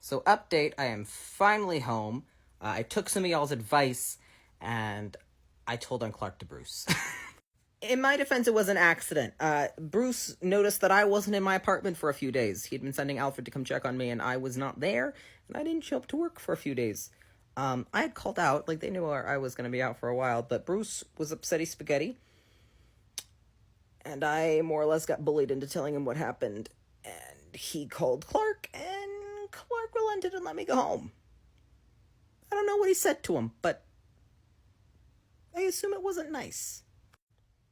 So update, I am finally home. I took some of y'all's advice, and I told on Clark to Bruce. In my defense, it was an accident. Bruce noticed that I wasn't in my apartment for a few days. He'd been sending Alfred to come check on me, and I was not there, and I didn't show up to work for a few days. I had called out, like they knew I was going to be out for a while, but Bruce was upsetty spaghetti, and I more or less got bullied into telling him what happened, and he called Clark, and Clark relented and let me go home. I don't know what he said to him, but I assume it wasn't nice.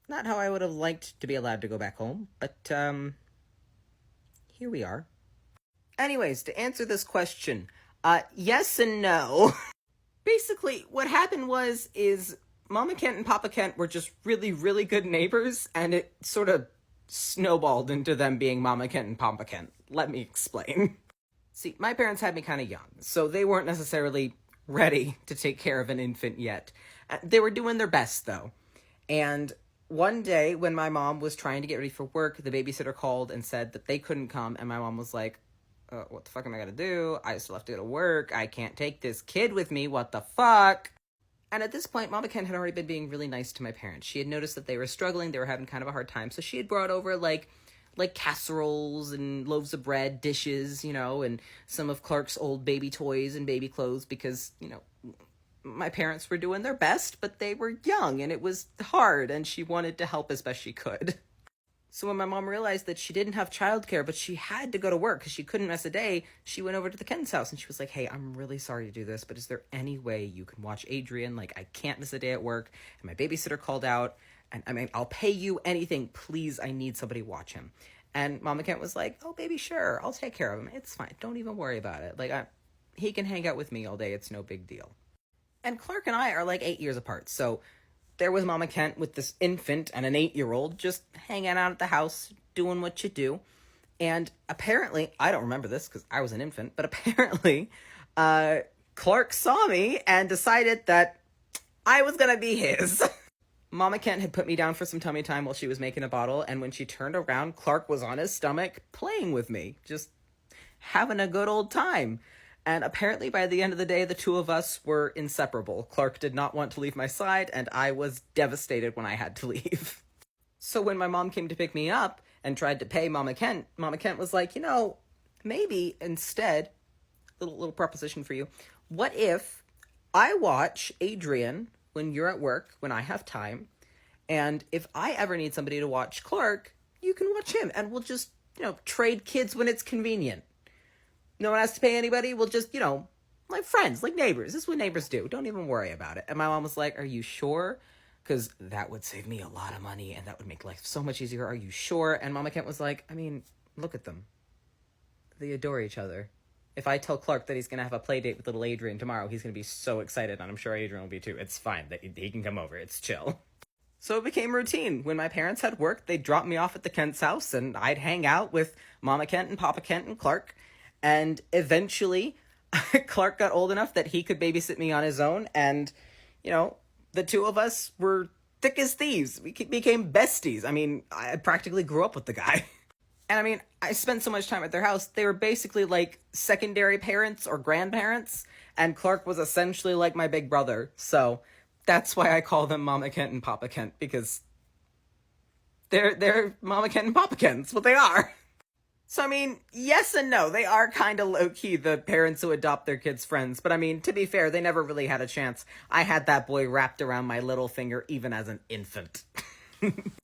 Not how I would have liked to be allowed to go back home, but, here we are. Anyways, to answer this question, yes and no. Basically, what happened is Mama Kent and Papa Kent were just really, really good neighbors, and it sort of snowballed into them being Mama Kent and Papa Kent. Let me explain. See, my parents had me kind of young, so they weren't necessarily ready to take care of an infant yet. They were doing their best, though. And one day, when my mom was trying to get ready for work, the babysitter called and said that they couldn't come, and my mom was like, what the fuck am I gonna do? I still have to go to work. I can't take this kid with me. What the fuck? And at this point, Mama Kent had already been being really nice to my parents. She had noticed that they were struggling. They were having kind of a hard time. So she had brought over, like casseroles and loaves of bread, dishes, and some of Clark's old baby toys and baby clothes because, my parents were doing their best, but they were young and it was hard and she wanted to help as best she could. So when my mom realized that she didn't have childcare, but she had to go to work because she couldn't miss a day, she went over to the Kent's house and she was like, hey, I'm really sorry to do this, but is there any way you can watch Adrian? Like, I can't miss a day at work and my babysitter called out. And I mean, I'll pay you anything. Please, I need somebody to watch him. And Mama Kent was like, oh, baby, sure. I'll take care of him. It's fine. Don't even worry about it. Like, he can hang out with me all day. It's no big deal. And Clark and I are like 8 years apart. So there was Mama Kent with this infant and an 8-year-old just hanging out at the house, doing what you do. And apparently, I don't remember this because I was an infant, but apparently Clark saw me and decided that I was going to be his. Mama Kent had put me down for some tummy time while she was making a bottle, and when she turned around, Clark was on his stomach playing with me, just having a good old time. And apparently by the end of the day, the two of us were inseparable. Clark did not want to leave my side, and I was devastated when I had to leave. So when my mom came to pick me up and tried to pay Mama Kent was like, maybe instead, little proposition for you, what if I watch Adrian when you're at work, when I have time, and if I ever need somebody to watch Clark, you can watch him, and we'll just, trade kids when it's convenient. No one has to pay anybody, we'll just, like friends, like neighbors. This is what neighbors do. Don't even worry about it. And my mom was like, are you sure? Because that would save me a lot of money, and that would make life so much easier. Are you sure? And Mama Kent was like, I mean, look at them. They adore each other. If I tell Clark that he's going to have a play date with little Adrian tomorrow, he's going to be so excited, and I'm sure Adrian will be too. It's fine. He can come over. It's chill. So it became routine. When my parents had work, they'd drop me off at the Kent's house, and I'd hang out with Mama Kent and Papa Kent and Clark. And eventually, Clark got old enough that he could babysit me on his own, and, the two of us were thick as thieves. We became besties. I mean, I practically grew up with the guy. And I mean, I spent so much time at their house, they were basically like secondary parents or grandparents, and Clark was essentially like my big brother. So that's why I call them Mama Kent and Papa Kent, because they're Mama Kent and Papa Kent. That's what they are. So I mean, yes and no. They are kind of low-key, the parents who adopt their kids' friends. But I mean, to be fair, they never really had a chance. I had that boy wrapped around my little finger even as an infant.